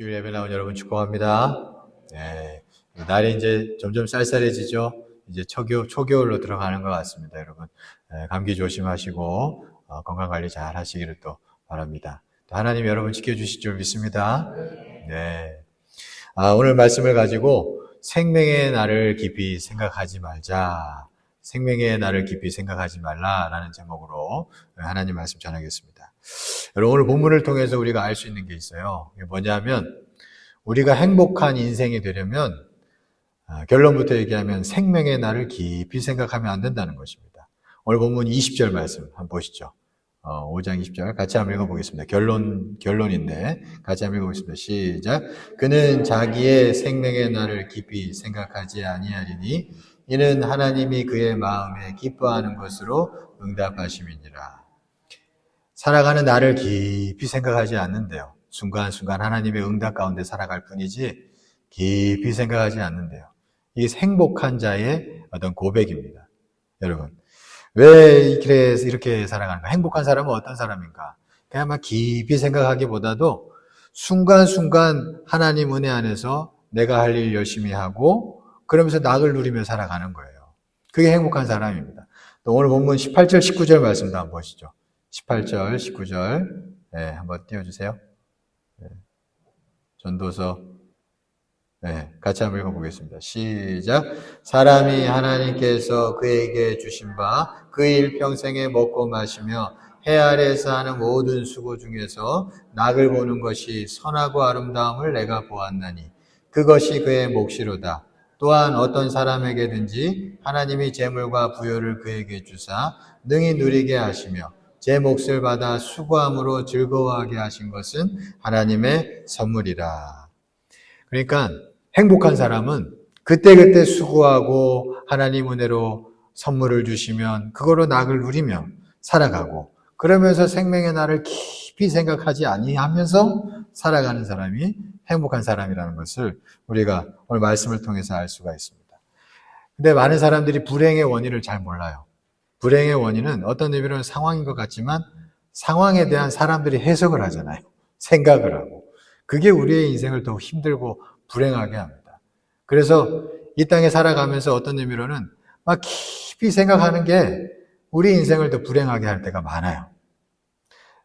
주일 예배 나온 여러분 축복합니다. 네, 날이 이제 점점 쌀쌀해지죠. 이제 초겨울로 들어가는 것 같습니다, 여러분. 감기 조심하시고 건강 관리 잘 하시기를 또 바랍니다. 또 하나님 여러분 지켜주실 줄 믿습니다. 네. 오늘 말씀을 가지고 생명의 날을 깊이 생각하지 말자. 생명의 날을 깊이 생각하지 말라라는 제목으로 하나님 말씀 전하겠습니다. 여러분 오늘 본문을 통해서 우리가 알 수 있는 게 있어요. 이게 뭐냐면 우리가 행복한 인생이 되려면 결론부터 얘기하면 생명의 날을 깊이 생각하면 안 된다는 것입니다. 오늘 본문 20절 말씀 한번 보시죠. 5장 20절 같이 한번 읽어보겠습니다. 결론인데 같이 한번 읽어보겠습니다. 시작. 그는 자기의 생명의 날을 깊이 생각하지 아니하리니 이는 하나님이 그의 마음에 기뻐하는 것으로 응답하심이니라. 살아가는 나를 깊이 생각하지 않는데요. 순간순간 하나님의 응답 가운데 살아갈 뿐이지 깊이 생각하지 않는데요. 이게 행복한 자의 어떤 고백입니다. 여러분, 왜 이렇게 살아가는가? 행복한 사람은 어떤 사람인가? 그냥 막 깊이 생각하기보다도 순간순간 하나님 은혜 안에서 내가 할 일 열심히 하고 그러면서 낙을 누리며 살아가는 거예요. 그게 행복한 사람입니다. 또 오늘 본문 18절, 19절 말씀도 한번 보시죠. 18절, 19절 네, 한번 띄워주세요. 네. 전도서 네, 같이 한번 읽어보겠습니다. 시작. 사람이 하나님께서 그에게 주신 바 그 일평생에 먹고 마시며 해 아래에서 하는 모든 수고 중에서 낙을 보는 것이 선하고 아름다움을 내가 보았나니 그것이 그의 몫이로다. 또한 어떤 사람에게든지 하나님이 재물과 부요를 그에게 주사 능히 누리게 하시며 제 몫을 받아 수고함으로 즐거워하게 하신 것은 하나님의 선물이라. 그러니까 행복한 사람은 그때그때 수고하고 하나님 은혜로 선물을 주시면 그거로 낙을 누리며 살아가고 그러면서 생명의 날을 깊이 생각하지 아니하면서 살아가는 사람이 행복한 사람이라는 것을 우리가 오늘 말씀을 통해서 알 수가 있습니다. 근데 많은 사람들이 불행의 원인을 잘 몰라요. 불행의 원인은 어떤 의미로는 상황인 것 같지만 상황에 대한 사람들이 해석을 하잖아요. 생각을 하고. 그게 우리의 인생을 더 힘들고 불행하게 합니다. 그래서 이 땅에 살아가면서 어떤 의미로는 막 깊이 생각하는 게 우리 인생을 더 불행하게 할 때가 많아요.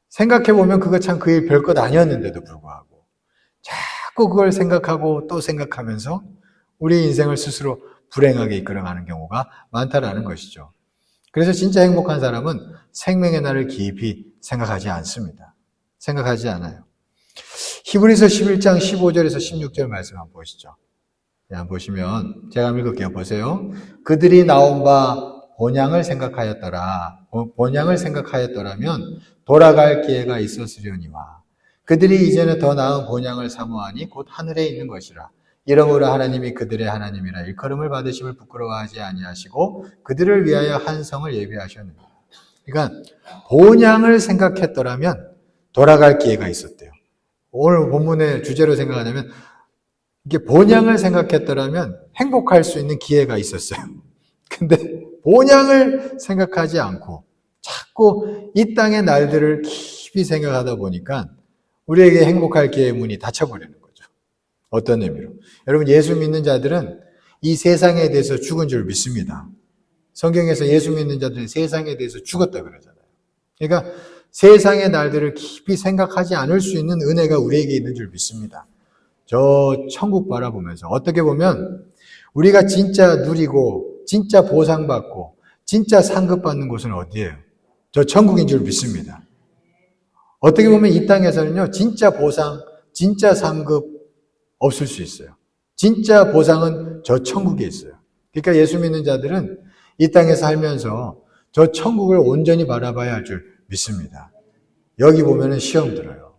생각해보면 그거 참 그 일 별것 아니었는데도 불구하고 자꾸 그걸 생각하고 또 생각하면서 우리 인생을 스스로 불행하게 이끌어가는 경우가 많다라는 것이죠. 그래서 진짜 행복한 사람은 생명의 날을 깊이 생각하지 않습니다. 생각하지 않아요. 히브리서 11장 15절에서 16절 말씀 한번 보시죠. 한번 보시면 제가 읽을게요. 보세요. 그들이 나온 바 본향을 생각하였더라면 돌아갈 기회가 있었으려니와 그들이 이제는 더 나은 본향을 사모하니 곧 하늘에 있는 것이라. 이러므로 하나님이 그들의 하나님이라 일컬음을 받으심을 부끄러워하지 아니하시고 그들을 위하여 한 성을 예비하셨느니라. 그러니까 본향을 생각했더라면 돌아갈 기회가 있었대요. 오늘 본문의 주제로 생각하냐면 이게 본향을 생각했더라면 행복할 수 있는 기회가 있었어요. 근데 본향을 생각하지 않고 자꾸 이 땅의 날들을 깊이 생각하다 보니까 우리에게 행복할 기회의 문이 닫혀버리는 거죠. 어떤 의미로? 여러분 예수 믿는 자들은 이 세상에 대해서 죽은 줄 믿습니다. 성경에서 예수 믿는 자들은 세상에 대해서 죽었다 그러잖아요. 그러니까 세상의 날들을 깊이 생각하지 않을 수 있는 은혜가 우리에게 있는 줄 믿습니다. 저 천국 바라보면서 어떻게 보면 우리가 진짜 누리고 진짜 보상받고 진짜 상급받는 곳은 어디예요? 저 천국인 줄 믿습니다. 어떻게 보면 이 땅에서는요 진짜 보상, 진짜 상급 없을 수 있어요. 진짜 보상은 저 천국에 있어요. 그러니까 예수 믿는 자들은 이 땅에 살면서 저 천국을 온전히 바라봐야 할 줄 믿습니다. 여기 보면은 시험 들어요.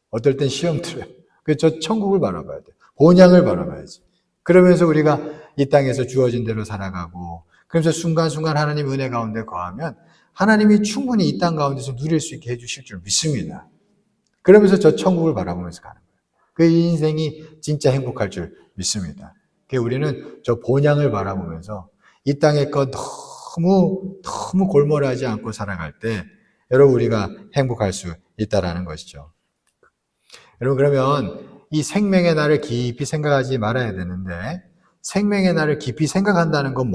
어떨 땐 시험 들어요. 그래서 저 천국을 바라봐야 돼요. 본향을 바라봐야지. 그러면서 우리가 이 땅에서 주어진 대로 살아가고 그러면서 순간순간 하나님 은혜 가운데 거하면 하나님이 충분히 이 땅 가운데서 누릴 수 있게 해주실 줄 믿습니다. 그러면서 저 천국을 바라보면서 가는 거예요. 그 인생이 진짜 행복할 줄 믿습니다. 그래서 우리는 저 본향을 바라보면서 이 땅의 것 너무 골몰하지 않고 살아갈 때 여러분 우리가 행복할 수 있다라는 것이죠. 여러분 그러면 이 생명의 날을 깊이 생각하지 말아야 되는데 생명의 날을 깊이 생각한다는 건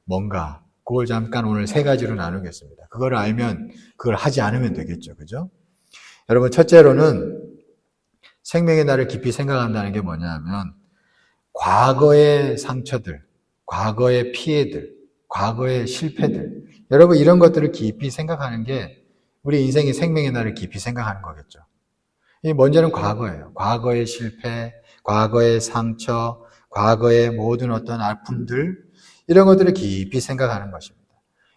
뭔가 그걸 잠깐 오늘 세 가지로 나누겠습니다. 그걸 알면 그걸 하지 않으면 되겠죠. 그죠? 여러분 첫째로는 생명의 날을 깊이 생각한다는 게 뭐냐면 과거의 상처들, 과거의 피해들, 과거의 실패들 여러분 이런 것들을 깊이 생각하는 게 우리 인생의 생명의 날을 깊이 생각하는 거겠죠. 이 먼저는 과거예요. 과거의 실패, 과거의 상처, 과거의 모든 어떤 아픔들 이런 것들을 깊이 생각하는 것입니다.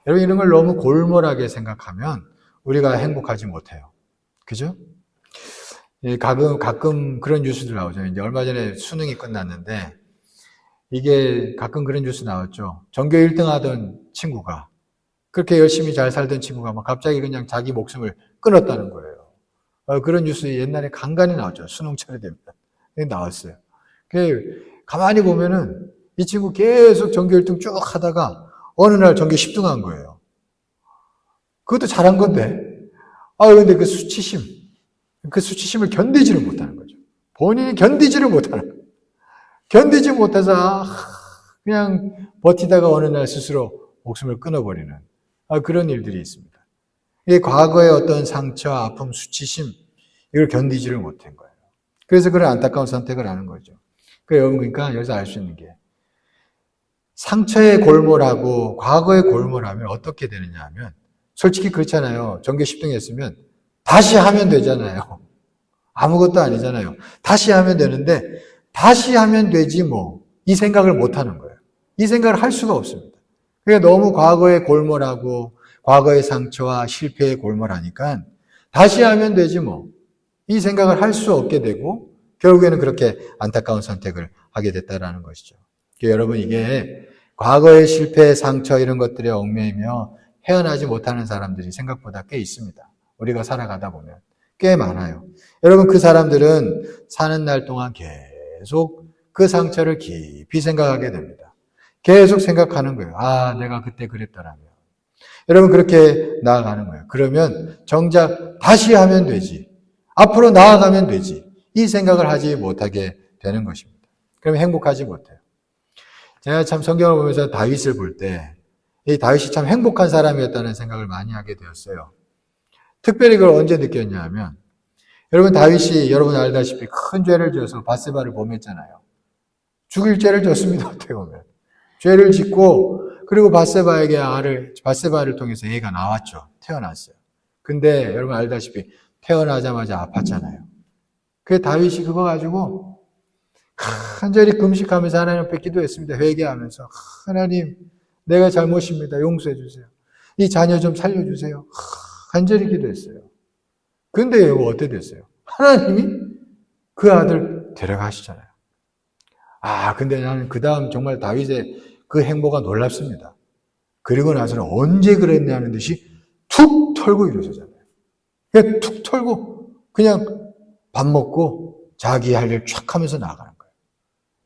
여러분 이런 걸 너무 골몰하게 생각하면 우리가 행복하지 못해요. 그죠? 가끔 그런 뉴스들 나오죠. 이제 얼마 전에 수능이 끝났는데 이게 가끔 그런 뉴스 나왔죠. 전교 1등 하던 친구가 그렇게 열심히 잘 살던 친구가 막 갑자기 그냥 자기 목숨을 끊었다는 거예요. 그런 뉴스 옛날에 간간히 나왔죠. 수능철이 되면 나왔어요. 가만히 보면은 이 친구 계속 전교 1등 쭉 하다가 어느 날 전교 10등 한 거예요. 그것도 잘한 건데 근데 그 수치심을 견디지를 못하는 거죠. 본인이 견디지를 못하는 거예요. 견디지 못해서 그냥 버티다가 어느 날 스스로 목숨을 끊어버리는 그런 일들이 있습니다. 이 과거의 어떤 상처, 아픔, 수치심 이걸 견디지를 못한 거예요. 그래서 그런 안타까운 선택을 하는 거죠. 그러니까 여기서 알 수 있는 게 상처에 골몰하고 과거에 골몰하면 어떻게 되느냐 하면 솔직히 그렇잖아요. 전교 10등 했으면 다시 하면 되잖아요. 아무것도 아니잖아요. 다시 하면 되는데 다시 하면 되지 뭐 이 생각을 못 하는 거예요. 이 생각을 할 수가 없습니다. 그러니까 너무 과거에 골몰하고 과거의 상처와 실패에 골몰하니까 다시 하면 되지 뭐 이 생각을 할 수 없게 되고 결국에는 그렇게 안타까운 선택을 하게 됐다라는 것이죠. 그러니까 여러분 이게 과거의 실패, 상처 이런 것들에 얽매이며 헤어나지 못하는 사람들이 생각보다 꽤 있습니다. 우리가 살아가다 보면 꽤 많아요. 여러분 그 사람들은 사는 날 동안 계속 그 상처를 깊이 생각하게 됩니다. 계속 생각하는 거예요. 내가 그때 그랬더라면. 여러분 그렇게 나아가는 거예요. 그러면 정작 다시 하면 되지. 앞으로 나아가면 되지. 이 생각을 하지 못하게 되는 것입니다. 그러면 행복하지 못해요. 제가 참 성경을 보면서 다윗을 볼 때 이 다윗이 참 행복한 사람이었다는 생각을 많이 하게 되었어요. 특별히 그걸 언제 느꼈냐 하면 여러분 다윗이 여러분 알다시피 큰 죄를 지어서 밧세바를 범했잖아요. 죽일 죄를 졌습니다. 어떻게 보면. 죄를 짓고 그리고 밧세바를 통해서 애가 나왔죠. 태어났어요. 근데 여러분 알다시피 태어나자마자 아팠잖아요. 그래서 다윗이 그거 가지고 간절히 금식하면서 하나님 앞에 기도했습니다. 회개하면서 하나님 내가 잘못입니다. 용서해 주세요. 이 자녀 좀 살려주세요. 간절히 기도했어요. 근데 어떻게 됐어요? 하나님이 그 아들 데려가시잖아요. 근데 나는 그 다음 정말 다윗의 그 행보가 놀랍습니다. 그리고 나서는 언제 그랬냐는 듯이 툭 털고 일어서잖아요. 그냥 툭 털고 그냥 밥 먹고 자기 할 일 촥 하면서 나가는 거예요.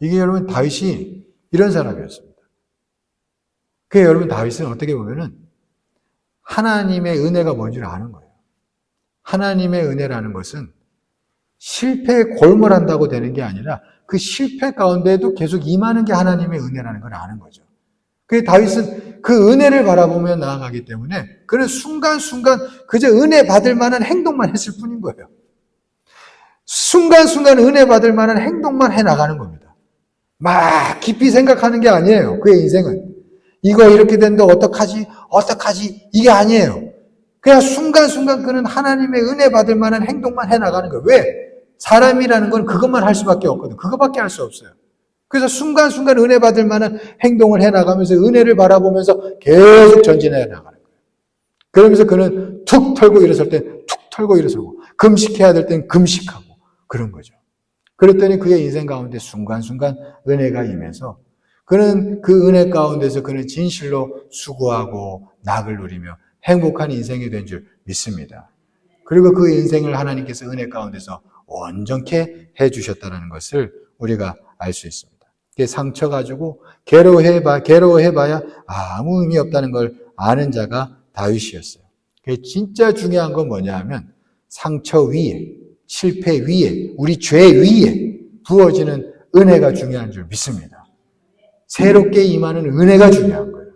이게 여러분 다윗이 이런 사람이었습니다. 그게 여러분 다윗은 어떻게 보면은 하나님의 은혜가 뭔지를 아는 거예요. 하나님의 은혜라는 것은 실패에 골몰한다고 되는 게 아니라 그 실패 가운데에도 계속 임하는 게 하나님의 은혜라는 걸 아는 거죠. 그래서 다윗은 그 은혜를 바라보며 나아가기 때문에 그는 순간순간 그저 은혜 받을 만한 행동만 했을 뿐인 거예요. 순간순간 은혜 받을 만한 행동만 해나가는 겁니다. 막 깊이 생각하는 게 아니에요. 그의 인생은. 이거 이렇게 된다 어떡하지 이게 아니에요. 그냥 순간순간 그는 하나님의 은혜 받을 만한 행동만 해나가는 거예요. 왜? 사람이라는 건 그것만 할 수밖에 없거든. 그거밖에 할 수 없어요. 그래서 순간순간 은혜 받을 만한 행동을 해나가면서 은혜를 바라보면서 계속 전진해 나가는 거예요. 그러면서 그는 툭 털고 일어설 땐 툭 털고 일어서고 금식해야 될 땐 금식하고 그런 거죠. 그랬더니 그의 인생 가운데 순간순간 은혜가 임해서 그는 그 은혜 가운데서 그는 진실로 수고하고 낙을 누리며 행복한 인생이 된 줄 믿습니다. 그리고 그 인생을 하나님께서 은혜 가운데서 온전케 해주셨다는 것을 우리가 알 수 있습니다. 상처 가지고 괴로워해봐야 아무 의미 없다는 걸 아는 자가 다윗이었어요. 진짜 중요한 건 뭐냐 하면 상처 위에 실패 위에, 우리 죄 위에 부어지는 은혜가 중요한 줄 믿습니다. 새롭게 임하는 은혜가 중요한 거예요.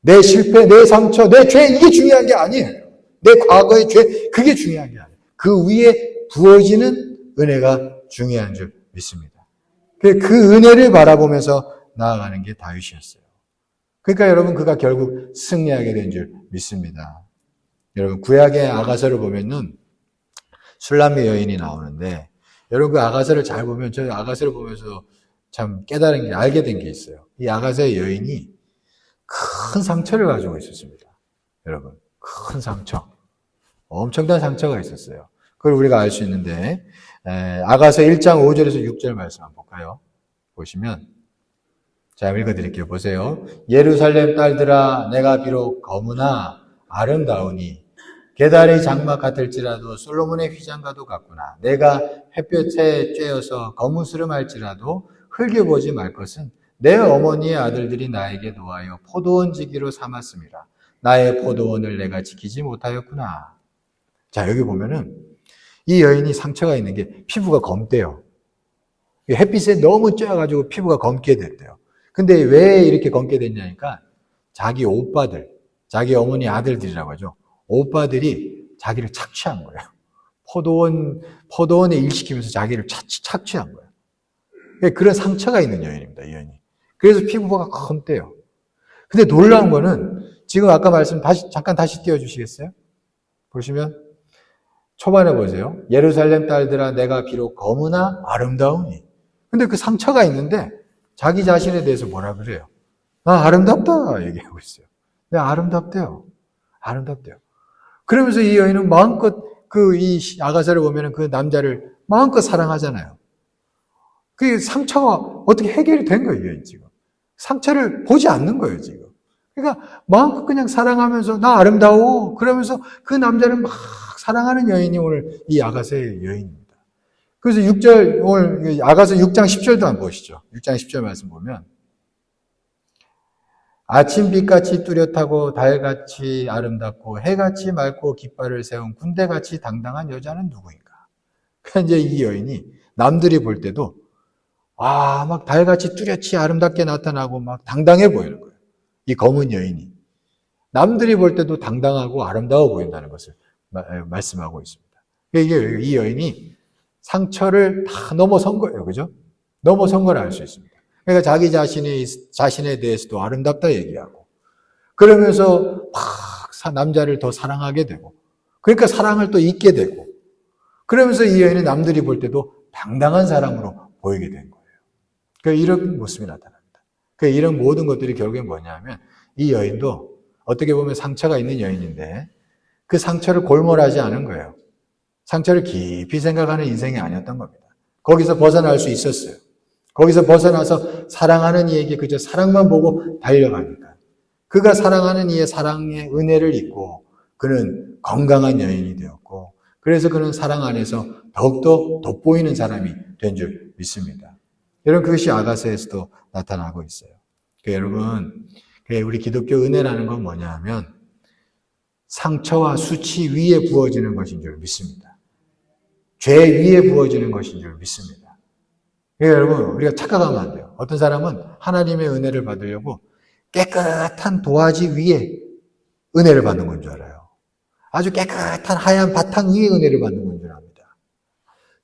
내 실패, 내 상처, 내 죄, 이게 중요한 게 아니에요. 내 과거의 죄, 그게 중요한 게 아니에요. 그 위에 부어지는 은혜가 중요한 줄 믿습니다. 그 은혜를 바라보면서 나아가는 게 다윗이었어요. 그러니까 여러분, 그가 결국 승리하게 된 줄 믿습니다. 여러분, 구약의 아가서를 보면은 술람미 여인이 나오는데, 여러분 그 아가서를 잘 보면, 저 아가서를 보면서 참 깨달은 게, 알게 된 게 있어요. 이 아가서의 여인이 큰 상처를 가지고 있었습니다. 여러분, 큰 상처. 엄청난 상처가 있었어요. 그걸 우리가 알 수 있는데, 아가서 1장 5절에서 6절 말씀 한번 볼까요? 보시면, 자, 읽어드릴게요. 보세요. 예루살렘 딸들아, 내가 비록 거무나 아름다우니, 게달의 장막 같을지라도 솔로몬의 휘장과도 같구나. 내가 햇볕에 쬐어서 거무스름할지라도 흘겨보지 말 것은 내 어머니의 아들들이 나에게 노하여 포도원 지기로 삼았음이라. 나의 포도원을 내가 지키지 못하였구나. 자, 여기 보면은 이 여인이 상처가 있는 게 피부가 검대요. 햇빛에 너무 쬐어가지고 피부가 검게 됐대요. 근데 왜 이렇게 검게 됐냐니까 자기 오빠들, 자기 어머니 아들들이라고 하죠. 오빠들이 자기를 착취한 거예요. 포도원에 일시키면서 자기를 착취한 거예요. 그런 상처가 있는 여인입니다, 이 여인이. 그래서 피부가 검대요. 근데 놀라운 거는 지금 아까 말씀 잠깐 다시 띄워주시겠어요? 보시면 초반에 보세요. 예루살렘 딸들아 내가 비록 거무나 아름다우니. 근데 그 상처가 있는데 자기 자신에 대해서 뭐라 그래요? 나 아름답다 얘기하고 있어요. 내가 아름답대요. 아름답대요. 그러면서 이 여인은 마음껏 이 아가서를 보면은 그 남자를 마음껏 사랑하잖아요. 그 상처가 어떻게 해결이 된 거예요, 이 여인 지금. 상처를 보지 않는 거예요, 지금. 그러니까 마음껏 그냥 사랑하면서 나 아름다워. 그러면서 그 남자를 막 사랑하는 여인이 오늘 이 아가서의 여인입니다. 그래서 6절, 오늘 아가서 6장 10절도 한번 보시죠. 6장 10절 말씀 보면 아침빛같이 뚜렷하고 달같이 아름답고 해같이 맑고 깃발을 세운 군대같이 당당한 여자는 누구인가? 그러니까 이제 이 여인이 남들이 볼 때도 막 달같이 뚜렷이 아름답게 나타나고 막 당당해 보이는 거예요. 이 검은 여인이. 남들이 볼 때도 당당하고 아름다워 보인다는 것을 말씀하고 있습니다. 이게 이 여인이 상처를 다 넘어선 거예요. 그죠? 넘어선 걸 알 수 있습니다. 그러니까 자기 자신에 대해서도 아름답다 얘기하고, 그러면서 막 남자를 더 사랑하게 되고, 그러니까 사랑을 또 잊게 되고, 그러면서 이 여인은 남들이 볼 때도 당당한 사람으로 보이게 된 거예요. 그러니까 이런 모습이 나타납니다. 그러니까 이런 모든 것들이 결국엔 뭐냐면, 이 여인도 어떻게 보면 상처가 있는 여인인데, 그 상처를 골몰하지 않은 거예요. 상처를 깊이 생각하는 인생이 아니었던 겁니다. 거기서 벗어날 수 있었어요. 거기서 벗어나서 사랑하는 이에게 그저 사랑만 보고 달려가니까. 그가 사랑하는 이의 사랑의 은혜를 잊고 그는 건강한 여인이 되었고, 그래서 그는 사랑 안에서 더욱더 돋보이는 사람이 된 줄 믿습니다. 여러분, 그것이 아가서에서도 나타나고 있어요. 여러분, 우리 기독교 은혜라는 건 뭐냐 하면 상처와 수치 위에 부어지는 것인 줄 믿습니다. 죄 위에 부어지는 것인 줄 믿습니다. 여러분, 우리가 착각하면 안 돼요. 어떤 사람은 하나님의 은혜를 받으려고 깨끗한 도화지 위에 은혜를 받는 건 줄 알아요. 아주 깨끗한 하얀 바탕 위에 은혜를 받는 건 줄 압니다.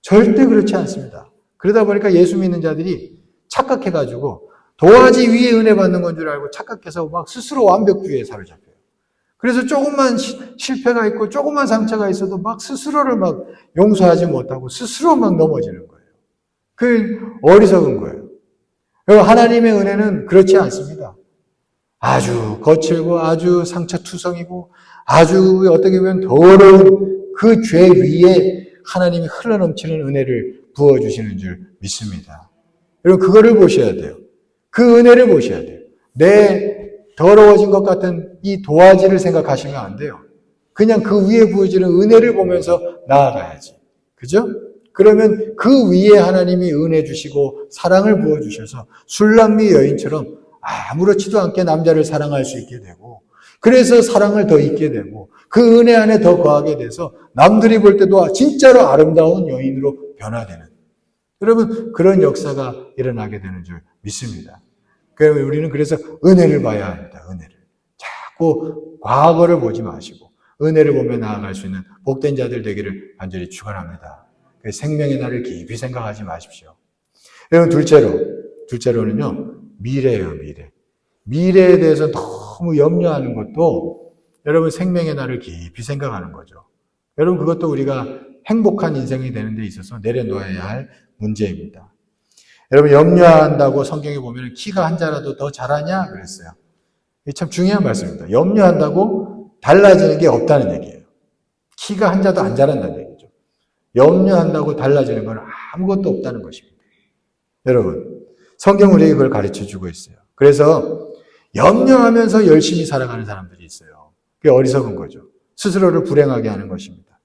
절대 그렇지 않습니다. 그러다 보니까 예수 믿는 자들이 착각해가지고 도화지 위에 은혜 받는 건 줄 알고 착각해서 막 스스로 완벽주의에 사로잡혀요. 그래서 조금만 실패가 있고 조금만 상처가 있어도 막 스스로를 막 용서하지 못하고 스스로 막 넘어지는 거예요. 그 어리석은 거예요. 하나님의 은혜는 그렇지 않습니다. 아주 거칠고 아주 상처투성이고 아주 어떻게 보면 더러운 그 죄 위에 하나님이 흘러넘치는 은혜를 부어주시는 줄 믿습니다. 여러분, 그거를 보셔야 돼요. 그 은혜를 보셔야 돼요. 내 더러워진 것 같은 이 도화지를 생각하시면 안 돼요. 그냥 그 위에 부어지는 은혜를 보면서 나아가야지. 그죠? 그러면 그 위에 하나님이 은혜 주시고 사랑을 부어주셔서 술람미 여인처럼 아무렇지도 않게 남자를 사랑할 수 있게 되고, 그래서 사랑을 더 잊게 되고, 그 은혜 안에 더 거하게 돼서 남들이 볼 때도 진짜로 아름다운 여인으로 변화되는, 여러분, 그런 역사가 일어나게 되는 줄 믿습니다. 우리는 그래서 은혜를 봐야 합니다. 은혜를. 자꾸 과거를 보지 마시고 은혜를 보며 나아갈 수 있는 복된 자들 되기를 간절히 축원합니다. 생명의 날을 깊이 생각하지 마십시오. 여러분, 둘째로는요, 미래예요, 미래. 미래에 대해서 너무 염려하는 것도 여러분 생명의 날을 깊이 생각하는 거죠. 여러분, 그것도 우리가 행복한 인생이 되는 데 있어서 내려놓아야 할 문제입니다. 여러분, 염려한다고 성경에 보면 키가 한 자라도 더 자라냐 그랬어요. 이게 참 중요한 말씀입니다. 염려한다고 달라지는 게 없다는 얘기예요. 키가 한 자도 안 자란다는 얘기죠. 염려한다고 달라지는 건 아무것도 없다는 것입니다. 여러분, 성경 우리에게 그걸 가르쳐주고 있어요. 그래서 염려하면서 열심히 살아가는 사람들이 있어요. 그게 어리석은 거죠. 스스로를 불행하게 하는 것입니다.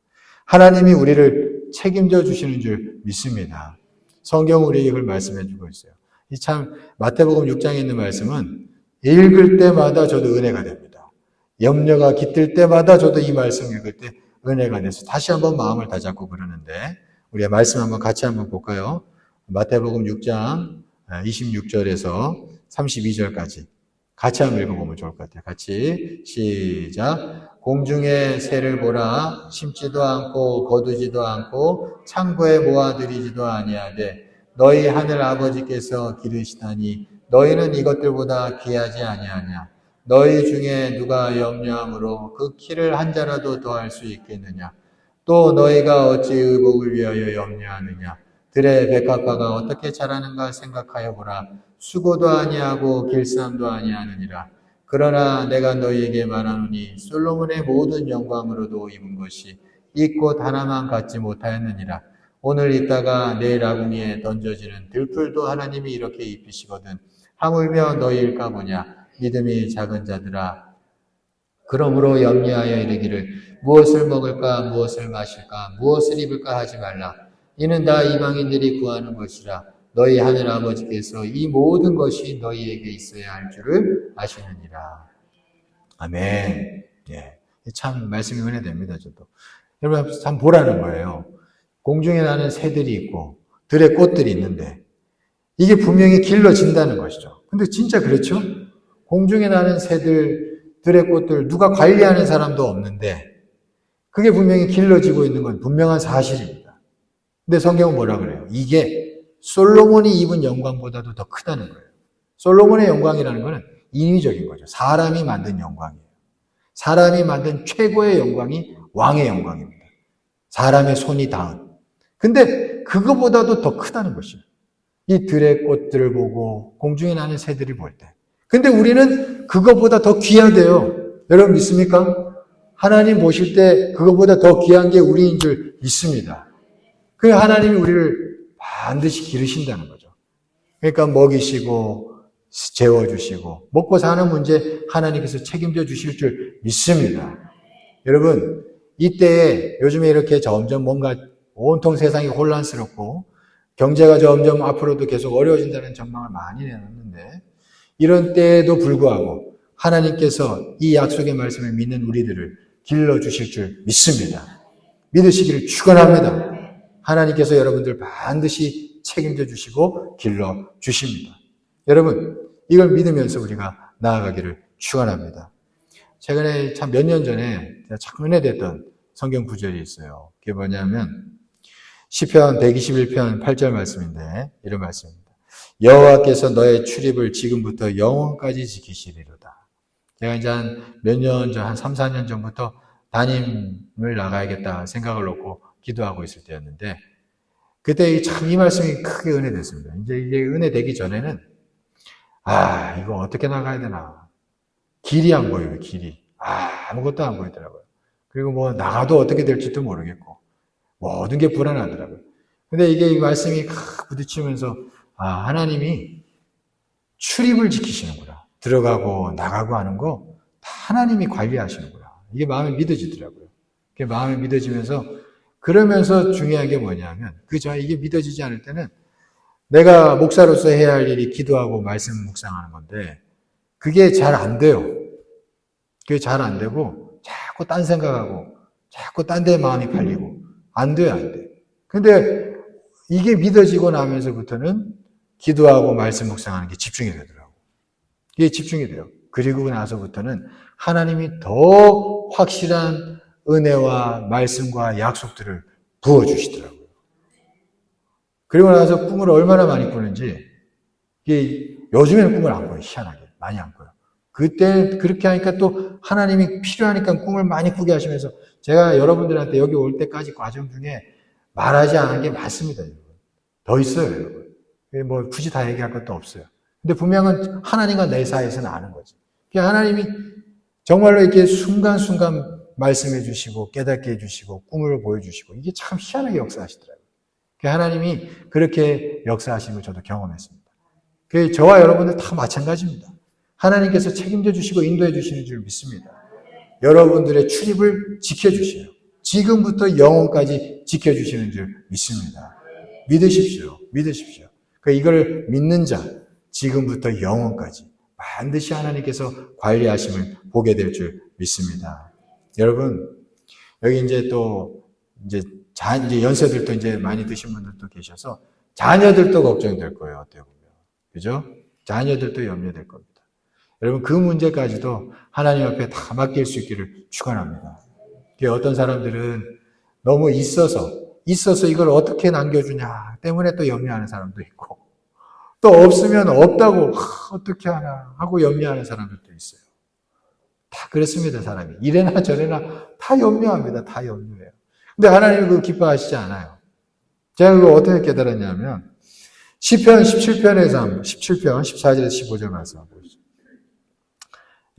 하나님이 우리를 책임져 주시는 줄 믿습니다. 성경 우리에게 그걸 말씀해 주고 있어요. 이 참 마태복음 6장에 있는 말씀은 읽을 때마다 저도 은혜가 됩니다. 염려가 깃들 때마다 저도 이 말씀 읽을 때 은혜가 돼서 다시 한번 마음을 다잡고 그러는데, 우리의 말씀 한번 같이 한번 볼까요? 마태복음 6장 26절에서 32절까지 같이 한번 읽어보면 좋을 것 같아요. 같이 시작. 공중의 새를 보라. 심지도 않고 거두지도 않고 창고에 모아들이지도 아니하되 너희 하늘 아버지께서 기르시다니 너희는 이것들보다 귀하지 아니하냐. 너희 중에 누가 염려함으로 그 키를 한 자라도 더할 수 있겠느냐. 또 너희가 어찌 의복을 위하여 염려하느냐. 들의 백합화가 어떻게 자라는가 생각하여 보라. 수고도 아니하고 길쌈도 아니하느니라. 그러나 내가 너희에게 말하노니 솔로몬의 모든 영광으로도 입은 것이 이 꽃 하나만 갖지 못하였느니라. 오늘 있다가 내일 아궁이에 던져지는 들풀도 하나님이 이렇게 입히시거든. 하물며 너희일까 보냐. 믿음이 작은 자들아. 그러므로 염려하여 이르기를 무엇을 먹을까 무엇을 마실까 무엇을 입을까 하지 말라. 이는 다 이방인들이 구하는 것이라. 너희 하늘 아버지께서 이 모든 것이 너희에게 있어야 할 줄을 아시느니라. 아멘. 예, 참 말씀이 은혜됩니다. 저도 여러분 참 보라는 거예요. 공중에 나는 새들이 있고 들의 꽃들이 있는데 이게 분명히 길러진다는 것이죠. 근데 진짜 그렇죠? 공중에 나는 새들, 들의 꽃들 누가 관리하는 사람도 없는데 그게 분명히 길러지고 있는 건 분명한 사실입니다. 근데 성경은 뭐라 그래요? 이게 솔로몬이 입은 영광보다도 더 크다는 거예요. 솔로몬의 영광이라는 것은 인위적인 거죠. 사람이 만든 영광이에요. 사람이 만든 최고의 영광이 왕의 영광입니다. 사람의 손이 닿은. 근데 그거보다도 더 크다는 것이에요. 이 들의 꽃들을 보고 공중에 나는 새들을 볼 때. 근데 우리는 그거보다 더 귀하대요. 여러분 믿습니까? 하나님 보실 때 그거보다 더 귀한 게 우리인 줄 믿습니다. 그 하나님이 우리를 반드시 기르신다는 거죠. 그러니까 먹이시고 재워주시고 먹고 사는 문제 하나님께서 책임져 주실 줄 믿습니다. 여러분 이때에 요즘에 이렇게 점점 뭔가 온통 세상이 혼란스럽고 경제가 점점 앞으로도 계속 어려워진다는 전망을 많이 내놨는데 이런 때에도 불구하고 하나님께서 이 약속의 말씀을 믿는 우리들을 길러주실 줄 믿습니다. 믿으시기를 축원합니다. 하나님께서 여러분들 반드시 책임져 주시고 길러 주십니다. 여러분 이걸 믿으면서 우리가 나아가기를 축원합니다. 최근에 참 몇 년 전에 참 은혜됐던 성경 구절이 있어요. 그게 뭐냐면 시편 121편 8절 말씀인데 이런 말씀입니다. 여호와께서 너의 출입을 지금부터 영원까지 지키시리로다. 제가 이제 몇 년 전, 한 3, 4년 전부터 담임을 나가야겠다 생각을 놓고 기도하고 있을 때였는데 그때 참 이 말씀이 크게 은혜됐습니다. 이제 이게 은혜되기 전에는 이거 어떻게 나가야 되나. 길이 안 보여요, 길이. 아무것도 안 보이더라고요. 그리고 뭐 나가도 어떻게 될지도 모르겠고 모든 게 불안하더라고요. 근데 이게 이 말씀이 부딪히면서 하나님이 출입을 지키시는구나. 들어가고 나가고 하는 거 다 하나님이 관리하시는구나. 이게 마음에 믿어지더라고요. 그게 마음에 믿어지면서 그러면서 중요한 게 뭐냐면 이게 믿어지지 않을 때는 내가 목사로서 해야 할 일이 기도하고 말씀 묵상하는 건데 그게 잘 안 돼요. 그게 잘 안 되고 자꾸 딴 생각하고 자꾸 딴 데 마음이 팔리고 안 돼요, 안 돼. 근데 이게 믿어지고 나면서부터는 기도하고 말씀 묵상하는 게 집중이 되더라고. 이게 집중이 돼요. 그리고 나서부터는 하나님이 더 확실한 은혜와 말씀과 약속들을 부어주시더라고요. 그리고 나서 꿈을 얼마나 많이 꾸는지, 이게 요즘에는 꿈을 안 꿔요. 희한하게. 많이 안 꿔요. 그때 그렇게 하니까 또 하나님이 필요하니까 꿈을 많이 꾸게 하시면서 제가 여러분들한테 여기 올 때까지 과정 중에 말하지 않은 게 많습니다. 여러분. 더 있어요. 여러분. 뭐 굳이 다 얘기할 것도 없어요. 근데 분명은 하나님과 내 사이에서는 아는 거지. 하나님이 정말로 이렇게 순간순간 말씀해 주시고 깨닫게 해주시고 꿈을 보여주시고 이게 참 희한하게 역사하시더라고요. 하나님이 그렇게 역사하시는 걸 저도 경험했습니다. 저와 여러분들 다 마찬가지입니다. 하나님께서 책임져 주시고 인도해 주시는 줄 믿습니다. 여러분들의 출입을 지켜주셔요. 지금부터 영원까지 지켜주시는 줄 믿습니다. 믿으십시오. 믿으십시오. 이걸 믿는 자, 지금부터 영원까지 반드시 하나님께서 관리하심을 보게 될 줄 믿습니다. 여러분, 여기 이제 또, 이제 연세들도 이제 많이 드신 분들도 계셔서 자녀들도 걱정될 거예요. 어떻게 보면. 그죠? 자녀들도 염려될 겁니다. 여러분, 그 문제까지도 하나님 앞에 다 맡길 수 있기를 축원합니다. 어떤 사람들은 너무 있어서 이걸 어떻게 남겨주냐 때문에 또 염려하는 사람도 있고, 또 없으면 없다고 어떻게 하나 하고 염려하는 사람들도 있어요. 다 그렇습니다. 사람이 이래나 저래나 다 염려합니다. 다 염려해요. 근데 하나님은 그거 기뻐하시지 않아요. 제가 그거 어떻게 깨달았냐면 시편 17편에서 17편 14절에서 15절 말씀 한번 보시죠.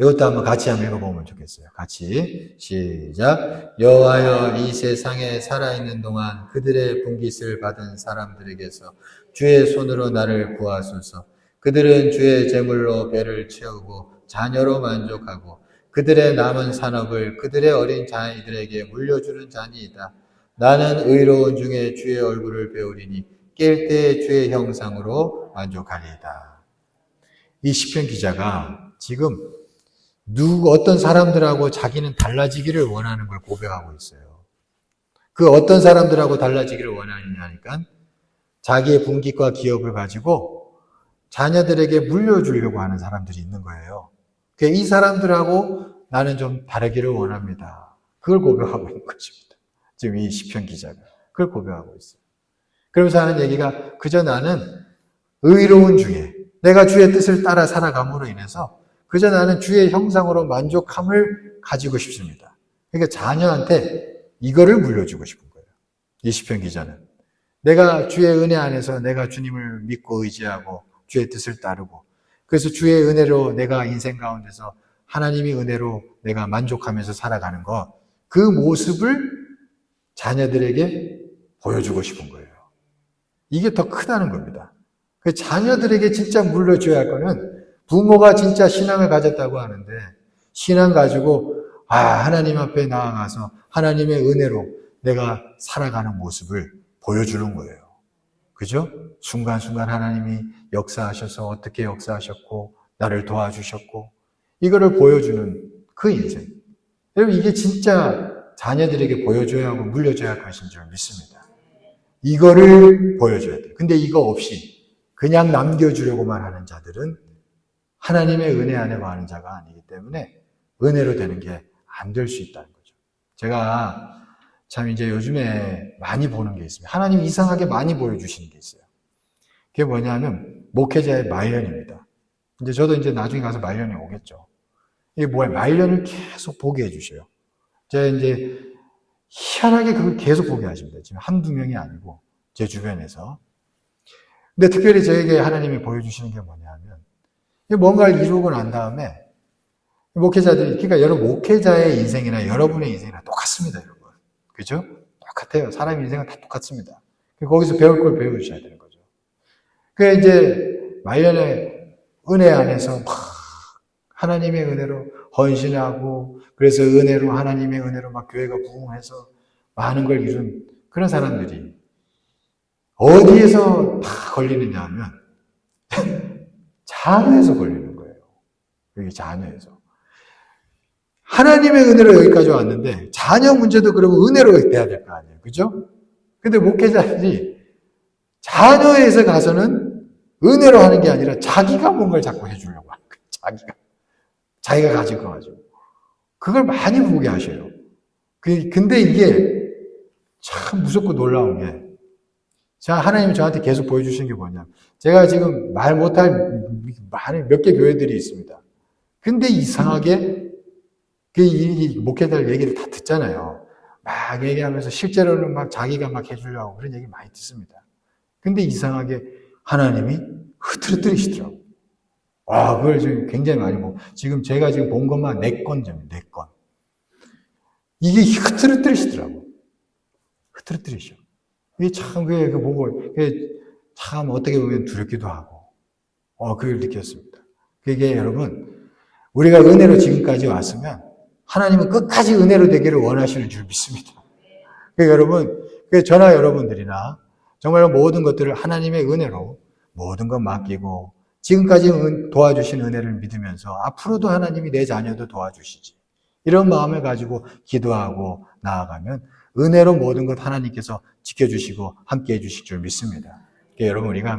이것도 한번 같이 한번 읽어보면 좋겠어요. 같이 시작. 여호와여, 이 세상에 살아있는 동안 그들의 분깃을 받은 사람들에게서 주의 손으로 나를 구하소서. 그들은 주의 재물로 배를 채우고 자녀로 만족하고 그들의 남은 산업을 그들의 어린 자녀들에게 물려주는 자니이다. 나는 의로운 중에 주의 얼굴을 배우리니 깰 때 주의 형상으로 만족하리이다. 이 시편 기자가 지금 어떤 사람들하고 자기는 달라지기를 원하는 걸 고백하고 있어요. 그 어떤 사람들하고 달라지기를 원하느냐니까 자기의 분깃과 기업을 가지고 자녀들에게 물려주려고 하는 사람들이 있는 거예요. 이 사람들하고 나는 좀 다르기를 원합니다. 그걸 고백하고 있는 것입니다. 지금 이 시편 기자가 그걸 고백하고 있어요. 그러면서 하는 얘기가 그저 나는 의로운 중에 내가 주의 뜻을 따라 살아감으로 인해서 그저 나는 주의 형상으로 만족함을 가지고 싶습니다. 그러니까 자녀한테 이거를 물려주고 싶은 거예요. 이 시편 기자는. 내가 주의 은혜 안에서 내가 주님을 믿고 의지하고 주의 뜻을 따르고 그래서 주의 은혜로 내가 인생 가운데서 하나님의 은혜로 내가 만족하면서 살아가는 것, 그 모습을 자녀들에게 보여주고 싶은 거예요. 이게 더 크다는 겁니다. 자녀들에게 진짜 물려줘야 할 거는 부모가 진짜 신앙을 가졌다고 하는데 신앙 가지고 하나님 앞에 나아가서 하나님의 은혜로 내가 살아가는 모습을 보여주는 거예요. 그죠? 순간순간 하나님이 역사하셔서 어떻게 역사하셨고 나를 도와주셨고 이거를 보여주는 그 인생. 여러분 이게 진짜 자녀들에게 보여줘야 하고 물려줘야 할 것인 줄 믿습니다. 이거를 보여줘야 돼요. 근데 이거 없이 그냥 남겨주려고만 하는 자들은 하나님의 은혜 안에 거하는 자가 아니기 때문에 은혜로 되는 게 안 될 수 있다는 거죠. 제가 참 이제 요즘에 많이 보는 게 있습니다. 하나님 이상하게 많이 보여주시는 게 있어요. 그게 뭐냐면 목회자의 말년입니다. 이제 저도 이제 나중에 가서 말년이 오겠죠. 이게 뭐예요? 말년을 계속 보게 해주셔요. 제가 이제 희한하게 그걸 계속 보게 하십니다. 지금 한두 명이 아니고 제 주변에서. 근데 특별히 저에게 하나님이 보여주시는 게 뭐냐면 뭔가를 이루고 난 다음에 목회자들이, 그러니까 여러분 목회자의 인생이나 여러분의 인생이나 똑같습니다, 여러분. 그죠? 똑같아요. 사람의 인생은 다 똑같습니다. 거기서 배울 걸 배우셔야 되는 거죠. 그 이제 말년의 은혜 안에서 막 하나님의 은혜로 헌신하고 그래서 은혜로 하나님의 은혜로 막 교회가 부흥해서 많은 걸 이룬 그런 사람들이 어디에서 다 걸리느냐 하면 자녀에서 걸리는 거예요. 여기 자녀에서. 하나님의 은혜로 여기까지 왔는데 자녀 문제도 그러면 은혜로 돼야 될 거 아니에요. 그죠? 근데 목회자들이 자녀에서 가서는 은혜로 하는 게 아니라 자기가 뭔가를 자꾸 해주려고 하는 거예요. 자기가 가질 거 가지고. 그걸 많이 보게 하셔요. 근데 이게 참 무섭고 놀라운 게, 자, 하나님이 저한테 계속 보여주신 게 뭐냐. 제가 지금 말 못할 몇 개 교회들이 있습니다. 근데 이상하게 이 목회자들 얘기를 다 듣잖아요. 막 얘기하면서 실제로는 막 자기가 막 해주려고 그런 얘기 많이 듣습니다. 근데 이상하게 하나님이 흐트러뜨리시더라고요. 그걸 지금 굉장히 많이 보고, 지금 제가 지금 본 것만 4건쯤이에요, 4건. 이게 흐트러뜨리시더라고요. 흐트러뜨리셔. 이게 참, 그거 보고, 참 어떻게 보면 두렵기도 하고, 그걸 느꼈습니다. 그게 여러분, 우리가 은혜로 지금까지 왔으면, 하나님은 끝까지 은혜로 되기를 원하시는 줄 믿습니다. 여러분, 저나 여러분들이나, 정말 모든 것들을 하나님의 은혜로 모든 것 맡기고, 지금까지 도와주신 은혜를 믿으면서 앞으로도 하나님이 내 자녀도 도와주시지. 이런 마음을 가지고 기도하고 나아가면 은혜로 모든 것 하나님께서 지켜주시고 함께 해주실 줄 믿습니다. 여러분, 우리가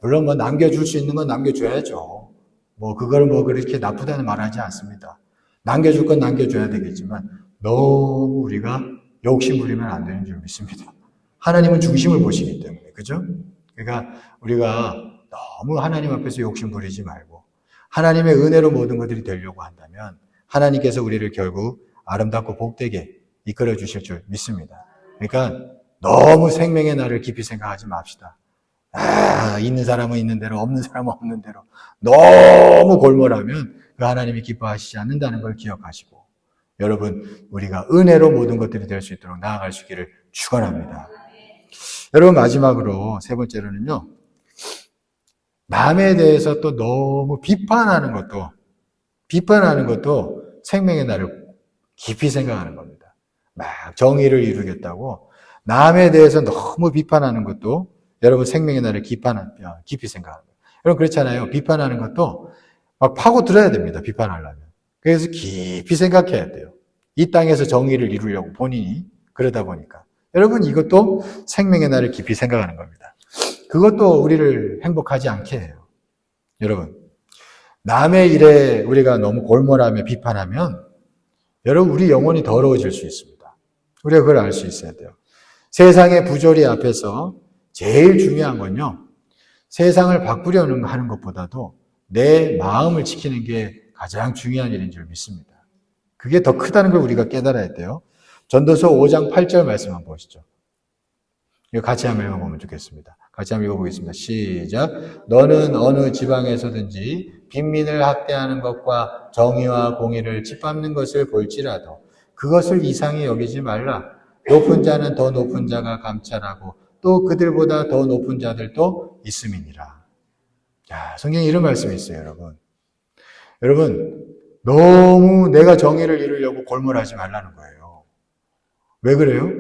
물론 남겨줄 수 있는 건 남겨줘야죠. 그거를 그렇게 나쁘다는 말 하지 않습니다. 남겨줄 건 남겨줘야 되겠지만 너무 우리가 욕심 부리면 안 되는 줄 믿습니다. 하나님은 중심을 보시기 때문에, 그죠? 그러니까 우리가 너무 하나님 앞에서 욕심 부리지 말고 하나님의 은혜로 모든 것들이 되려고 한다면 하나님께서 우리를 결국 아름답고 복되게 이끌어 주실 줄 믿습니다. 그러니까 너무 생명의 날을 깊이 생각하지 맙시다. 있는 사람은 있는 대로, 없는 사람은 없는 대로. 너무 골몰하면 그 하나님이 기뻐하시지 않는다는 걸 기억하시고, 여러분, 우리가 은혜로 모든 것들이 될 수 있도록 나아갈 수 있기를 축원합니다. 여러분, 마지막으로 세 번째로는요, 남에 대해서 또 너무 비판하는 것도 생명의 날을 깊이 생각하는 겁니다. 막 정의를 이루겠다고 남에 대해서 너무 비판하는 것도 여러분 생명의 날을 깊이 생각하는 거예요. 여러분 그렇잖아요. 비판하는 것도 막 파고 들어야 됩니다. 비판하려면. 그래서 깊이 생각해야 돼요. 이 땅에서 정의를 이루려고 본인이 그러다 보니까. 여러분 이것도 생명의 날을 깊이 생각하는 겁니다. 그것도 우리를 행복하지 않게 해요. 여러분 남의 일에 우리가 너무 골몰하며 비판하면 여러분 우리 영혼이 더러워질 수 있습니다. 우리가 그걸 알 수 있어야 돼요. 세상의 부조리 앞에서 제일 중요한 건요. 세상을 바꾸려는 하는 것보다도 내 마음을 지키는 게 가장 중요한 일인 줄 믿습니다. 그게 더 크다는 걸 우리가 깨달아야 돼요. 전도서 5장 8절 말씀 한번 보시죠. 이거 같이 한번 읽어보면 좋겠습니다. 같이 한번 읽어보겠습니다. 시작. 너는 어느 지방에서든지 빈민을 학대하는 것과 정의와 공의를 짓밟는 것을 볼지라도 그것을 이상히 여기지 말라. 높은 자는 더 높은 자가 감찰하고 또 그들보다 더 높은 자들도 있음이니라. 자, 성경에 이런 말씀이 있어요, 여러분. 여러분, 너무 내가 정의를 이루려고 골몰하지 말라는 거예요. 왜 그래요?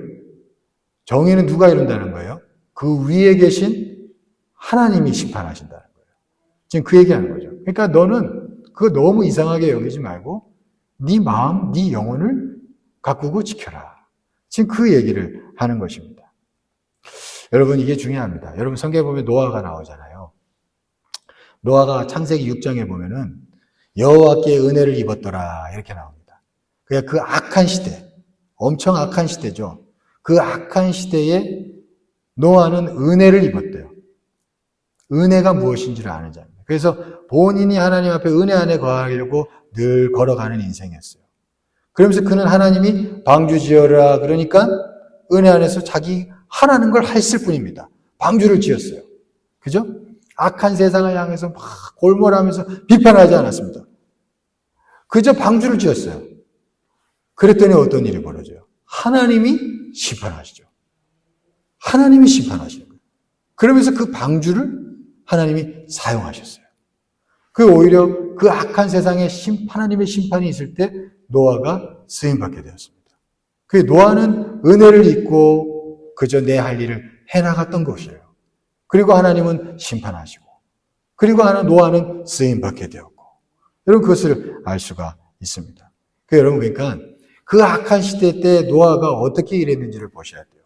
정의는 누가 이룬다는 거예요? 그 위에 계신 하나님이 심판하신다는 거예요. 지금 그 얘기하는 거죠. 그러니까 너는 그거 너무 이상하게 여기지 말고 네 마음, 네 영혼을 가꾸고 지켜라. 지금 그 얘기를 하는 것입니다. 여러분 이게 중요합니다. 여러분 성경에 보면 노아가 나오잖아요. 노아가 창세기 6장에 보면은 여호와께 은혜를 입었더라 이렇게 나옵니다. 그러니까 그 악한 시대, 엄청 악한 시대죠. 그 악한 시대에 노아는 은혜를 입었대요. 은혜가 무엇인지를 아는 자입니다. 그래서 본인이 하나님 앞에 은혜 안에 거하려고 늘 걸어가는 인생이었어요. 그러면서 그는 하나님이 방주 지어라 그러니까 은혜 안에서 자기 하라는 걸 했을 뿐입니다. 방주를 지었어요. 그죠? 악한 세상을 향해서 막 골몰하면서 비판하지 않았습니다. 그저 방주를 지었어요. 그랬더니 어떤 일이 벌어져요? 하나님이 심판하시죠. 하나님이 심판하시는 거예요. 그러면서 그 방주를 하나님이 사용하셨어요. 그 오히려 그 악한 세상에 하나님의 심판이 있을 때 노아가 쓰임받게 되었습니다. 그 노아는 은혜를 입고 그저 내 할 일을 해나갔던 것이에요. 그리고 하나님은 심판하시고 그리고 노아는 쓰임받게 되었고 여러분 그것을 알 수가 있습니다. 여러분, 그러니까 그 악한 시대 때 노아가 어떻게 일했는지를 보셔야 돼요.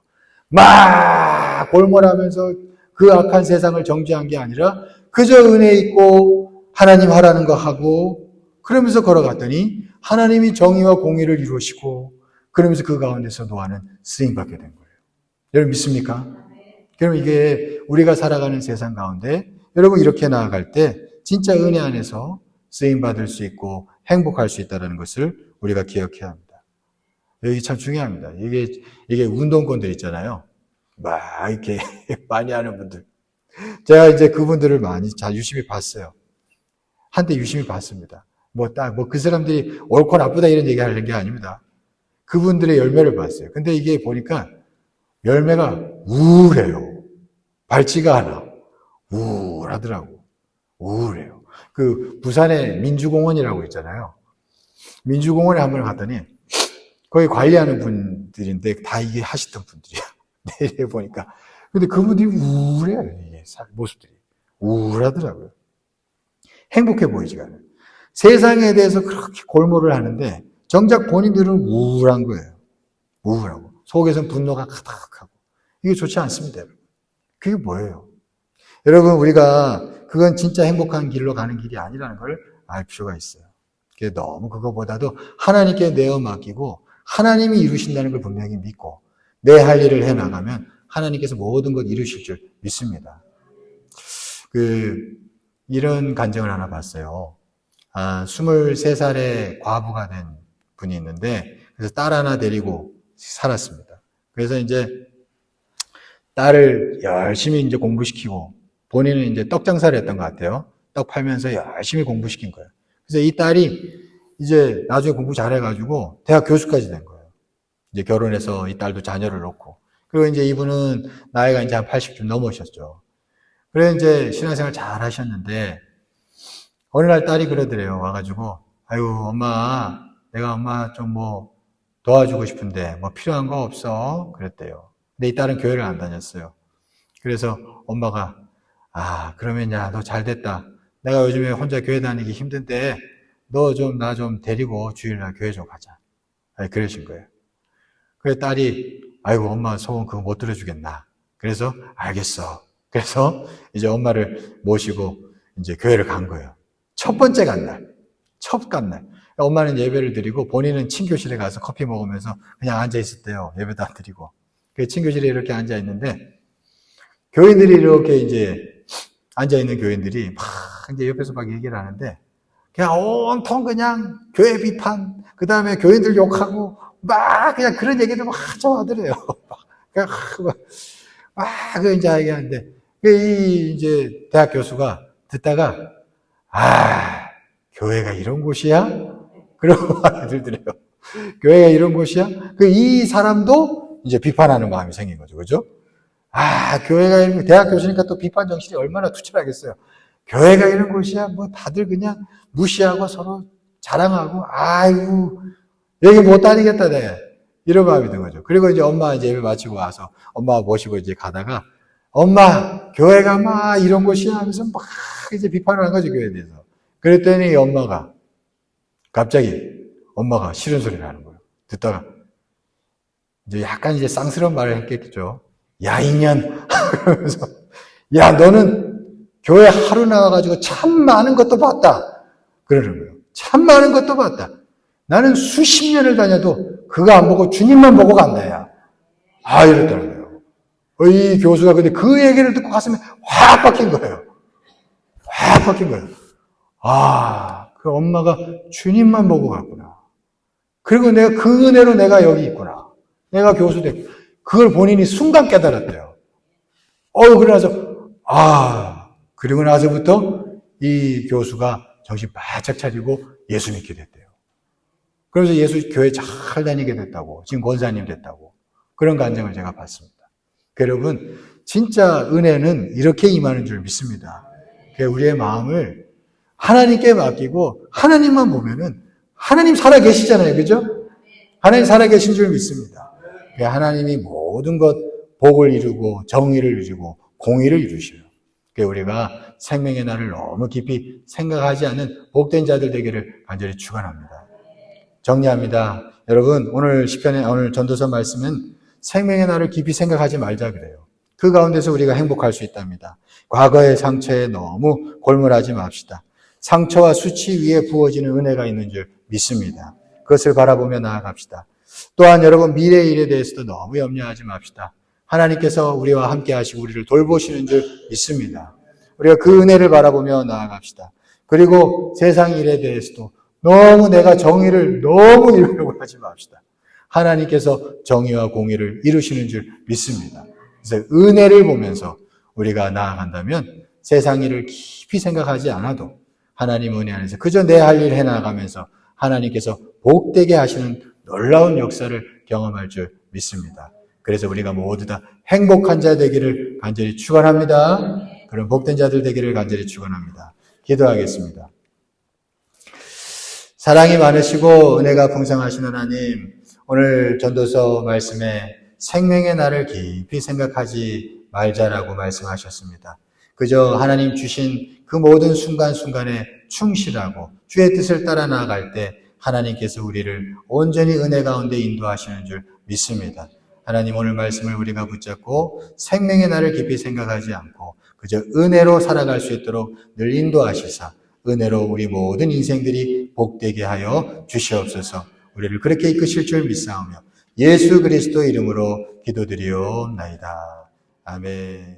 막 골몰하면서 그 악한 세상을 정죄한 게 아니라 그저 은혜 있고 하나님 하라는 거 하고 그러면서 걸어갔더니 하나님이 정의와 공의를 이루시고 그러면서 그 가운데서 노아는 쓰임받게 된 거예요. 여러분 믿습니까? 그럼 이게 우리가 살아가는 세상 가운데 여러분 이렇게 나아갈 때 진짜 은혜 안에서 쓰임받을 수 있고 행복할 수 있다는 것을 우리가 기억해야 합니다. 여기 참 중요합니다. 이게 운동권들 있잖아요. 막 이렇게 많이 하는 분들. 제가 이제 그분들을 많이 유심히 봤어요. 한때 유심히 봤습니다. 그 사람들이 옳고 나쁘다 이런 얘기 하는 게 아닙니다. 그분들의 열매를 봤어요. 근데 이게 보니까 열매가 우울해요. 밝지가 않아. 우울하더라고. 우울해요. 그 부산에 민주공원이라고 있잖아요. 민주공원에 한번 갔더니 거기 관리하는 분들인데 다 이게 하시던 분들이야. 내려 보니까. 근데 그분들이 우울해요. 이게 모습들이. 우울하더라고요. 행복해 보이지가 않아요. 세상에 대해서 그렇게 골몰을 하는데 정작 본인들은 우울한 거예요. 우울하고. 속에서는 분노가 가득하고. 이게 좋지 않습니다. 여러분. 그게 뭐예요? 여러분 우리가 그건 진짜 행복한 길로 가는 길이 아니라는 걸 알 필요가 있어요. 너무 그거보다도 하나님께 내어 맡기고 하나님이 이루신다는 걸 분명히 믿고 내 할 일을 해나가면 하나님께서 모든 것 이루실 줄 믿습니다. 이런 간증을 하나 봤어요. 23살의 과부가 된 분이 있는데 그래서 딸 하나 데리고 살았습니다. 그래서 이제 딸을 열심히 이제 공부시키고 본인은 이제 떡 장사를 했던 것 같아요. 떡 팔면서 열심히 공부시킨 거예요. 그래서 이 딸이 이제 나중에 공부 잘해가지고 대학 교수까지 된 거예요. 이제 결혼해서 이 딸도 자녀를 놓고. 그리고 이제 이분은 나이가 이제 한 80쯤 넘으셨죠. 그래서 이제 신앙생활 잘 하셨는데 어느 날 딸이 그러더래요. 와가지고 아유 엄마 내가 엄마 좀 도와주고 싶은데 필요한 거 없어? 그랬대요. 근데 이 딸은 교회를 안 다녔어요. 그래서 엄마가 그러면 야 너 잘 됐다. 내가 요즘에 혼자 교회 다니기 힘든데 너 나 좀 데리고 주일날 교회 좀 가자. 그러신 거예요. 그래서 딸이 아이고 엄마 소원 그거 못 들어주겠나. 그래서 알겠어. 그래서 이제 엄마를 모시고 이제 교회를 간 거예요. 첫 번째 간 날. 엄마는 예배를 드리고 본인은 친교실에 가서 커피 먹으면서 그냥 앉아 있었대요. 예배도 안 드리고. 그 친교실에 이렇게 앉아 있는데 교인들이 이렇게 이제 앉아 있는 교인들이 막 이제 옆에서 막 얘기를 하는데 그냥 온통 그냥 교회 비판, 그 다음에 교인들 욕하고 막 그냥 그런 얘기들 막 하더래요. 그 이제 얘기하는데 이 이제 대학 교수가 듣다가 교회가 이런 곳이야? 그런 말이 들더래요. 교회가 이런 곳이야? 이 사람도 이제 비판하는 마음이 생긴 거죠. 그죠? 교회가 이런, 대학 교수니까 또 비판 정신이 얼마나 투철하겠어요. 교회가 이런 곳이야? 다들 그냥 무시하고 서로 자랑하고, 아이고, 여기 못 다니겠다, 내가. 이런 마음이 든 거죠. 그리고 이제 엄마 이제 예배 마치고 와서 엄마 모시고 이제 가다가, 엄마, 교회가 막 이런 곳이야 하면서 막 이제 비판을 한 거죠, 교회에 대해서. 그랬더니 엄마가, 갑자기 엄마가 싫은 소리를 하는 거예요. 듣다가, 이제 약간 이제 쌍스러운 말을 했겠죠. 야, 이년! 그러면서, 야, 너는 교회 하루 나와가지고 참 많은 것도 봤다. 그러는 거예요. 참 많은 것도 봤다. 나는 수십 년을 다녀도 그거 안 보고 주님만 보고 간다, 야. 이랬더라고요. 이 교수가 근데 그 얘기를 듣고 가슴에 확 박힌 거예요. 확 박힌 거예요. 그 엄마가 주님만 보고 갔구나. 그리고 내가 그 은혜로 내가 여기 있구나. 내가 교수 됐구나. 그걸 본인이 순간 깨달았대요. 그리고 나서부터 이 교수가 정신 바짝 차리고 예수 믿게 됐대요. 그래서 예수 교회 잘 다니게 됐다고, 지금 권사님 됐다고, 그런 간증을 제가 봤습니다. 여러분, 진짜 은혜는 이렇게 임하는 줄 믿습니다. 우리의 마음을 하나님께 맡기고, 하나님만 보면은, 하나님 살아계시잖아요. 그죠? 하나님 살아계신 줄 믿습니다. 하나님이 모든 것, 복을 이루고, 정의를 이루고, 공의를 이루셔요. 우리가 생명의 날을 너무 깊이 생각하지 않는 복된 자들 되기를 간절히 축원합니다. 정리합니다. 여러분, 오늘 시편의 오늘 전도서 말씀은 생명의 날을 깊이 생각하지 말자 그래요. 그 가운데서 우리가 행복할 수 있답니다. 과거의 상처에 너무 골몰하지 맙시다. 상처와 수치 위에 부어지는 은혜가 있는 줄 믿습니다. 그것을 바라보며 나아갑시다. 또한 여러분, 미래의 일에 대해서도 너무 염려하지 맙시다. 하나님께서 우리와 함께 하시고 우리를 돌보시는 줄 믿습니다. 우리가 그 은혜를 바라보며 나아갑시다. 그리고 세상 일에 대해서도 너무 내가 정의를 너무 이루려고 하지 맙시다. 하나님께서 정의와 공의를 이루시는 줄 믿습니다. 그래서 은혜를 보면서 우리가 나아간다면 세상 일을 깊이 생각하지 않아도 하나님 은혜 안에서 그저 내 할 일 해나가면서 하나님께서 복되게 하시는 놀라운 역사를 경험할 줄 믿습니다. 그래서 우리가 모두 다 행복한 자 되기를 간절히 축원합니다. 그런 복된 자들 되기를 간절히 축원합니다. 기도하겠습니다. 사랑이 많으시고 은혜가 풍성하신 하나님, 오늘 전도서 말씀에 생명의 날을 깊이 생각하지 말자라고 말씀하셨습니다. 그저 하나님 주신 그 모든 순간순간에 충실하고 주의 뜻을 따라 나아갈 때 하나님께서 우리를 온전히 은혜 가운데 인도하시는 줄 믿습니다. 하나님, 오늘 말씀을 우리가 붙잡고 생명의 날을 깊이 생각하지 않고 그저 은혜로 살아갈 수 있도록 늘 인도하시사 은혜로 우리 모든 인생들이 복되게 하여 주시옵소서. 우리를 그렇게 이끄실 줄 믿사오며 예수 그리스도 이름으로 기도드리옵나이다. 아멘.